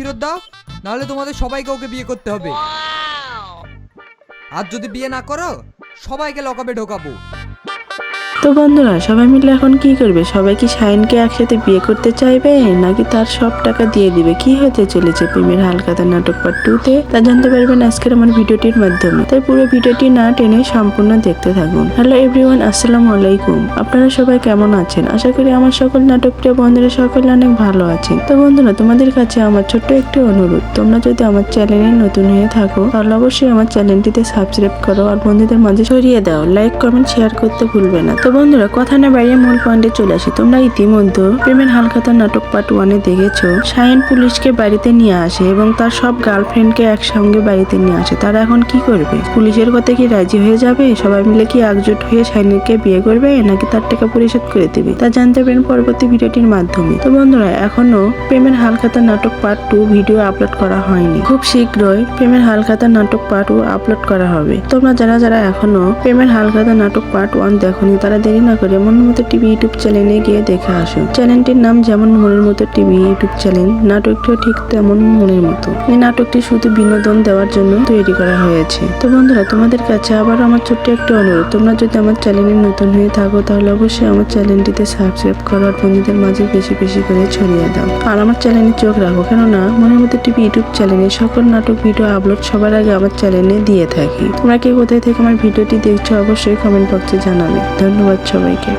ফেরত দাও, নাহলে তোমাদের সবাইকে ওকে বিয়ে করতে হবে। আর যদি বিয়ে না করো সবাইকে লকআপে ঢোকাবো। তো বন্ধুরা, সবাই মিলে এখন কি করবে? সবাই কি শাহিনকে একসাথে বিয়ে করতে চাইবে, নাকি তার সব টাকা দিয়ে দিবে? কি হতে চলেছে প্রেমের হালখাতা নাটক পার্ট 2 তে তা জানতে পারবেন আজকের আমার ভিডিওটির মাধ্যমে। তাই পুরো ভিডিওটি না টেনে সম্পূর্ণ দেখতে থাকুন। হ্যালো এভরিওয়ান, আসসালামু আলাইকুম। আপনারা সবাই কেমন আছেন? আশা করি আমার সকল নাটক প্রিয় বন্ধুরা সকলে অনেক ভালো আছেন। তো বন্ধুরা, তোমাদের কাছে আমার ছোট্ট একটি অনুরোধ, তোমরা যদি আমার চ্যানেলে নতুন হয়ে থাকো তাহলে অবশ্যই আমার চ্যানেলটিতে সাবস্ক্রাইব করো আর বন্ধুদের মাঝে ছড়িয়ে দাও। লাইক কমেন্ট শেয়ার করতে ভুলবে না। তো বন্ধুরা, কথা না বাড়িয়ে মূল পয়েন্টে চলে আসি। তোমরা ইতিমধ্যে প্রেমের হালখাতা নাটক পার্ট 1 এ দেখেছো শাহিন পুলিশকে বাড়িতে নিয়ে আসে এবং তার সব গার্লফ্রেন্ডকে একসঙ্গে বাড়িতে নিয়ে আসে। তারা এখন কি করবে? পুলিশের কথা কি রাজি হয়ে যাবে? সবাই মিলে কি একজোট হয়ে শাহিনকে বিয়ে করবে, নাকি তার টাকা পরিশোধ করে দেবে? তা জানতে পারেন পরবর্তী ভিডিওটির মাধ্যমে। তো বন্ধুরা, এখনো প্রেমের হালখাতা নাটক পার্ট 2 ভিডিও আপলোড করা হয়নি। খুব শীঘ্রই প্রেমের হালখাতা নাটক পার্ট 2 আপলোড করা হবে। তোমরা যারা এখনো প্রেমের হালখাতা নাটক পার্ট 1 দেখোনি তারা দেরি না করে মনের মতো টিভি ইউটিউব চ্যানেলে গিয়ে দেখে আসো। চ্যানেলটির নাম যেমন মনের মতো টিভি ইউটিউব চ্যানেল, নাটকটিও ঠিক তেমন মনের মতো। এই নাটকটি শুধু বিনোদন দেওয়ার জন্য তৈরি করা হয়েছে। তো বন্ধুরা, তোমাদের কাছে আবার আমার ছোট্ট একটা অনুরোধ, তোমরা যদি আমার চ্যানেলে নতুন হয়ে থাকো তাহলে অবশ্যই আমার চ্যানেলটিতে সাবস্ক্রাইব করো আর বন্ধুদের মাঝে বেশি বেশি করে ছড়িয়ে দাও। আর আমার চ্যানেলে চোখ রাখো, কেননা মনের মতো টিভি ইউটিউব চ্যানেলে সকল নাটক ভিডিও আপলোড সবার আগে আমার চ্যানেলে দিয়ে থাকি। তোমরা কে কোথায় থেকে আমার ভিডিওটি দেখছো অবশ্যই কমেন্ট বক্সে জানাবে। ধন্যবাদ সবাইকে।